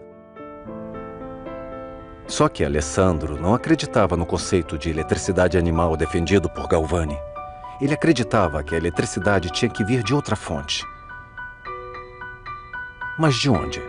Só que Alessandro não acreditava no conceito de eletricidade animal defendido por Galvani. Ele acreditava que a eletricidade tinha que vir de outra fonte. Mas de onde?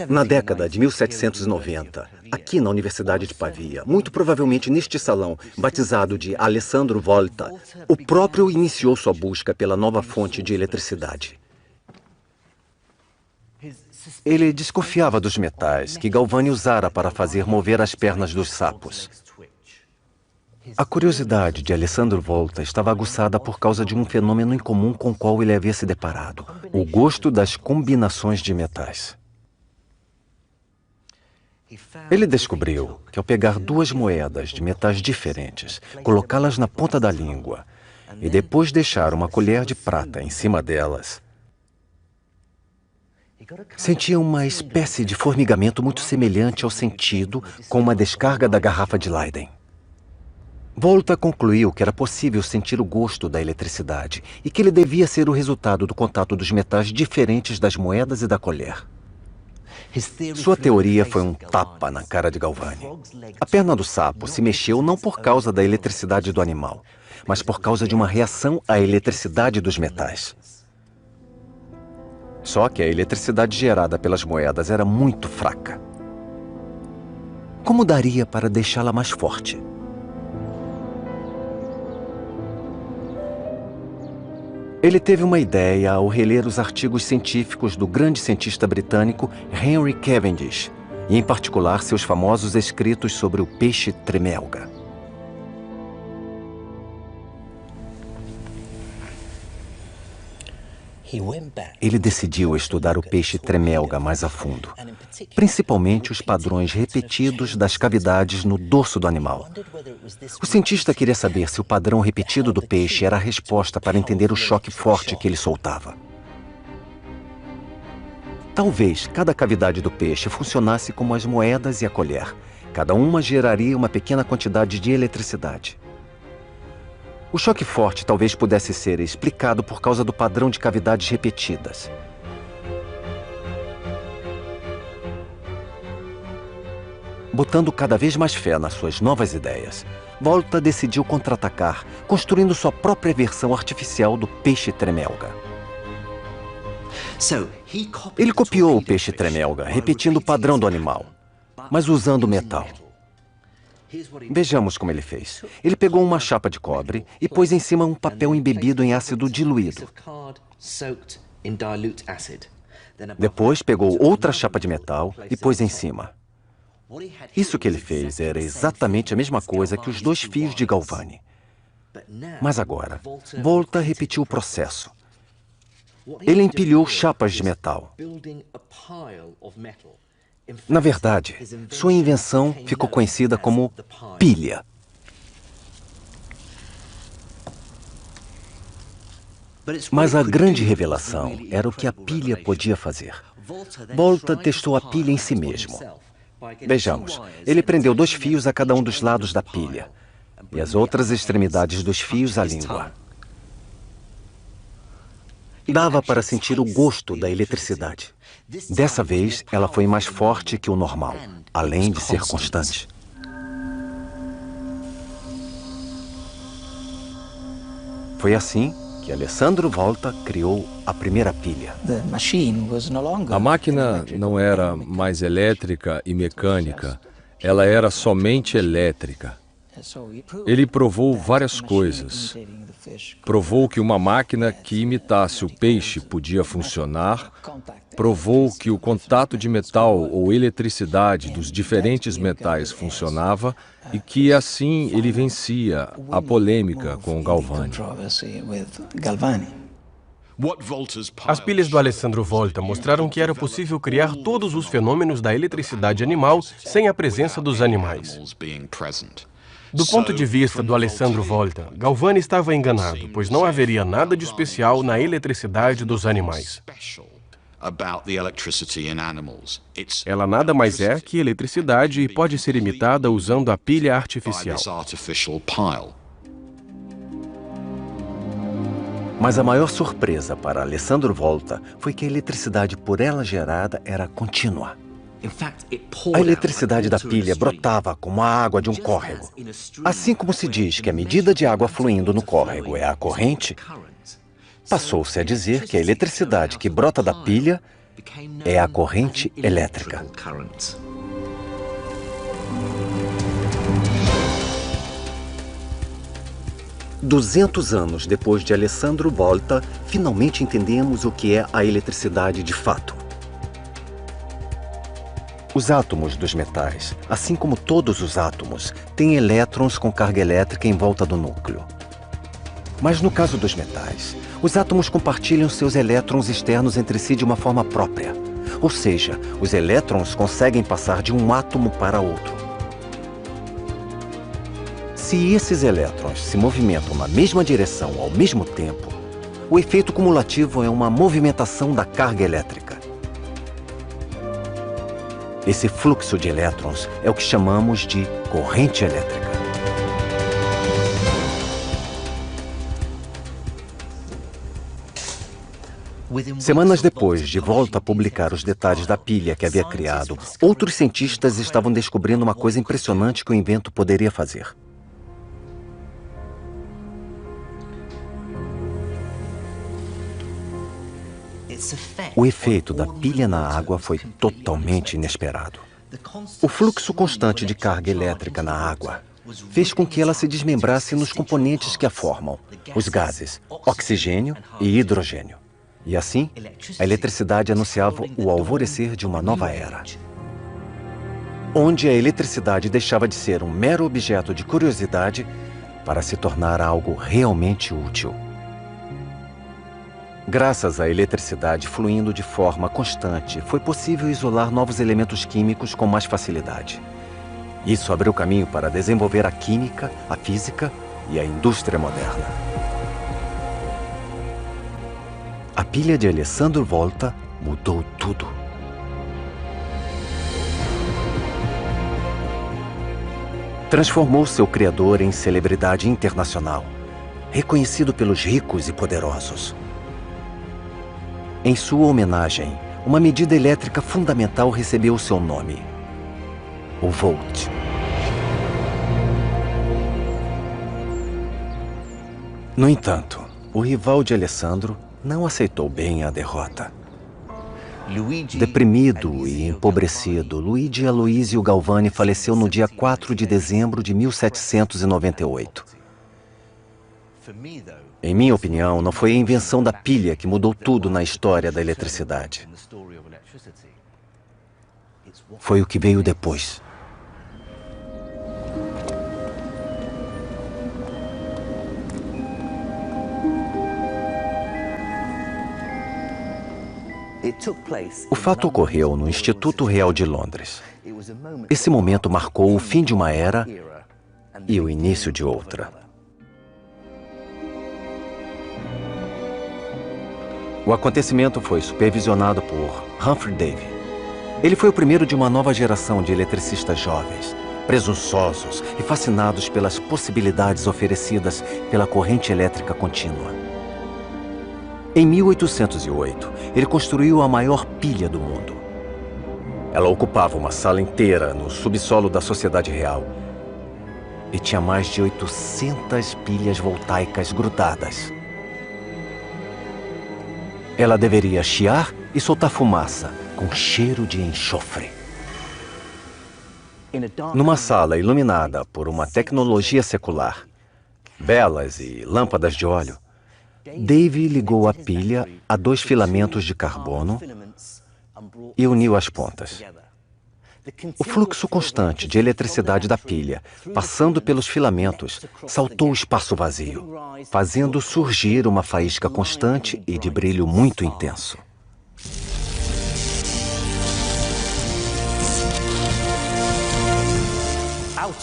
Na década de 1790, aqui na Universidade de Pavia, muito provavelmente neste salão, batizado de Alessandro Volta, o próprio iniciou sua busca pela nova fonte de eletricidade. Ele desconfiava dos metais que Galvani usara para fazer mover as pernas dos sapos. A curiosidade de Alessandro Volta estava aguçada por causa de um fenômeno incomum com o qual ele havia se deparado: o gosto das combinações de metais. Ele descobriu que ao pegar duas moedas de metais diferentes, colocá-las na ponta da língua e depois deixar uma colher de prata em cima delas, sentia uma espécie de formigamento muito semelhante ao sentido com uma descarga da garrafa de Leyden. Volta concluiu que era possível sentir o gosto da eletricidade e que ele devia ser o resultado do contato dos metais diferentes das moedas e da colher. Sua teoria foi um tapa na cara de Galvani. A perna do sapo se mexeu não por causa da eletricidade do animal, mas por causa de uma reação à eletricidade dos metais. Só que a eletricidade gerada pelas moedas era muito fraca. Como daria para deixá-la mais forte? Ele teve uma ideia ao reler os artigos científicos do grande cientista britânico Henry Cavendish, e em particular seus famosos escritos sobre o peixe tremelga. Ele decidiu estudar o peixe tremelga mais a fundo, principalmente os padrões repetidos das cavidades no dorso do animal. O cientista queria saber se o padrão repetido do peixe era a resposta para entender o choque forte que ele soltava. Talvez cada cavidade do peixe funcionasse como as moedas e a colher. Cada uma geraria uma pequena quantidade de eletricidade. O choque forte talvez pudesse ser explicado por causa do padrão de cavidades repetidas. Botando cada vez mais fé nas suas novas ideias, Volta decidiu contra-atacar, construindo sua própria versão artificial do peixe tremelga. Ele copiou o peixe tremelga, repetindo o padrão do animal, mas usando metal. Vejamos como ele fez. Ele pegou uma chapa de cobre e pôs em cima um papel embebido em ácido diluído. Depois pegou outra chapa de metal e pôs em cima. Isso que ele fez era exatamente a mesma coisa que os dois fios de Galvani. Mas agora, Volta repetiu o processo. Ele empilhou chapas de metal. Na verdade, sua invenção ficou conhecida como pilha. Mas a grande revelação era o que a pilha podia fazer. Volta testou a pilha em si mesmo. Vejamos, ele prendeu 2 fios a cada um dos lados da pilha e as outras extremidades dos fios à língua. Dava para sentir o gosto da eletricidade. Dessa vez, ela foi mais forte que o normal, além de ser constante. Foi assim que Alessandro Volta criou a primeira pilha. A máquina não era mais elétrica e mecânica, Ela era somente elétrica. Ele provou várias coisas. Provou que uma máquina que imitasse o peixe podia funcionar. Provou que o contato de metal ou eletricidade dos diferentes metais funcionava e que, assim, ele vencia a polêmica com Galvani. As pilhas do Alessandro Volta mostraram que era possível criar todos os fenômenos da eletricidade animal sem a presença dos animais. Do ponto de vista do Alessandro Volta, Galvani estava enganado, pois não haveria nada de especial na eletricidade dos animais. Ela nada mais é que eletricidade e pode ser imitada usando a pilha artificial. Mas a maior surpresa para Alessandro Volta foi que a eletricidade por ela gerada era contínua. A eletricidade da pilha brotava como a água de um córrego. Assim como se diz que a medida de água fluindo no córrego é a corrente, passou-se a dizer que a eletricidade que brota da pilha é a corrente elétrica. 200 anos depois de Alessandro Volta, finalmente entendemos o que é a eletricidade de fato. Os átomos dos metais, assim como todos os átomos, têm elétrons com carga elétrica em volta do núcleo. Mas no caso dos metais, os átomos compartilham seus elétrons externos entre si de uma forma própria. Ou seja, os elétrons conseguem passar de um átomo para outro. Se esses elétrons se movimentam na mesma direção ao mesmo tempo, o efeito cumulativo é uma movimentação da carga elétrica. Esse fluxo de elétrons é o que chamamos de corrente elétrica. Semanas depois de Volta publicar os detalhes da pilha que havia criado, outros cientistas estavam descobrindo uma coisa impressionante que o invento poderia fazer. O efeito da pilha na água foi totalmente inesperado. O fluxo constante de carga elétrica na água fez com que ela se desmembrasse nos componentes que a formam, os gases, oxigênio e hidrogênio. E assim, a eletricidade anunciava o alvorecer de uma nova era, onde a eletricidade deixava de ser um mero objeto de curiosidade para se tornar algo realmente útil. Graças à eletricidade fluindo de forma constante, foi possível isolar novos elementos químicos com mais facilidade. Isso abriu caminho para desenvolver a química, a física e a indústria moderna. A pilha de Alessandro Volta mudou tudo. Transformou seu criador em celebridade internacional, reconhecido pelos ricos e poderosos. Em sua homenagem, uma medida elétrica fundamental recebeu seu nome: o Volt. No entanto, o rival de Alessandro não aceitou bem a derrota. Deprimido e empobrecido, Luigi Aloisio Galvani faleceu no dia 4 de dezembro de 1798. Em minha opinião, não foi a invenção da pilha que mudou tudo na história da eletricidade. Foi o que veio depois. O fato ocorreu no Instituto Real de Londres. Esse momento marcou o fim de uma era e o início de outra. O acontecimento foi supervisionado por Humphrey Davy. Ele foi o primeiro de uma nova geração de eletricistas jovens, presunçosos e fascinados pelas possibilidades oferecidas pela corrente elétrica contínua. Em 1808, ele construiu a maior pilha do mundo. Ela ocupava uma sala inteira no subsolo da Sociedade Real e tinha mais de 800 pilhas voltaicas grudadas. Ela deveria chiar e soltar fumaça com cheiro de enxofre. Numa sala iluminada por uma tecnologia secular, velas e lâmpadas de óleo, Dave ligou a pilha a 2 filamentos de carbono e uniu as pontas. O fluxo constante de eletricidade da pilha, passando pelos filamentos, saltou o espaço vazio, fazendo surgir uma faísca constante e de brilho muito intenso.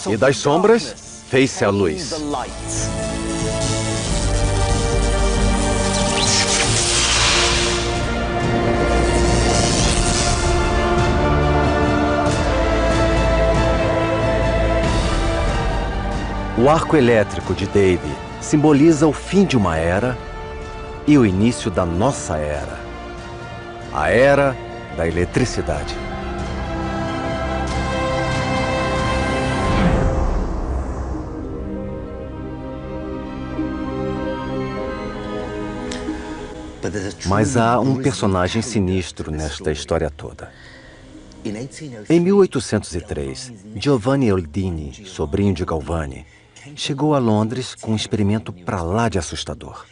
E das sombras, fez-se a luz. O arco elétrico de Dave simboliza o fim de uma era e o início da nossa era. A era da eletricidade. Mas há um personagem sinistro nesta história toda. Em 1803, Giovanni Oldini, sobrinho de Galvani, chegou a Londres com um experimento pra lá de assustador.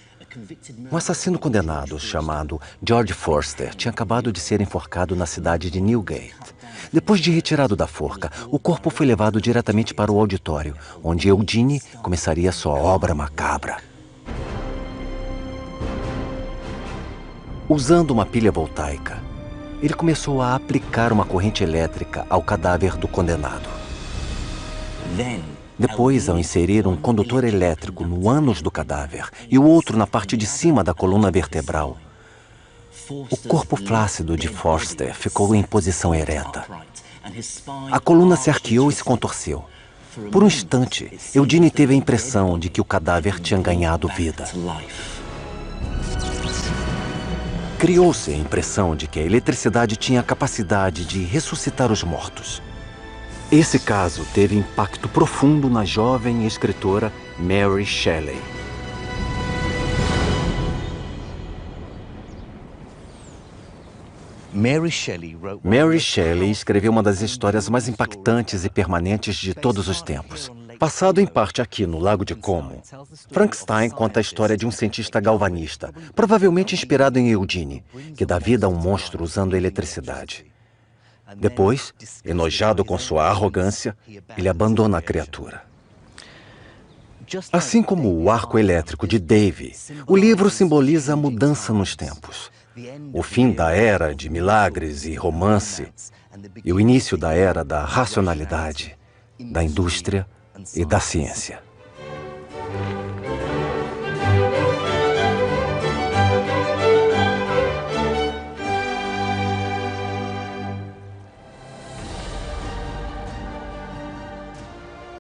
Um assassino condenado chamado George Forster tinha acabado de ser enforcado na cidade de Newgate. Depois de retirado da forca, o corpo foi levado diretamente para o auditório, onde Oldini começaria sua obra macabra. Usando uma pilha voltaica, ele começou a aplicar uma corrente elétrica ao cadáver do condenado. Depois, ao inserir um condutor elétrico no ânus do cadáver e o outro na parte de cima da coluna vertebral, o corpo flácido de Forster ficou em posição ereta. A coluna se arqueou e se contorceu. Por um instante, Eudine teve a impressão de que o cadáver tinha ganhado vida. Criou-se a impressão de que a eletricidade tinha a capacidade de ressuscitar os mortos. Esse caso teve impacto profundo na jovem escritora Mary Shelley. Mary Shelley escreveu uma das histórias mais impactantes e permanentes de todos os tempos. Passado em parte aqui no Lago de Como, Frankenstein conta a história de um cientista galvanista, provavelmente inspirado em Eudine, que dá vida a um monstro usando eletricidade. Depois, enojado com sua arrogância, ele abandona a criatura. Assim como o arco elétrico de Dave, o livro simboliza a mudança nos tempos. O fim da era de milagres e romance e o início da era da racionalidade, da indústria e da ciência.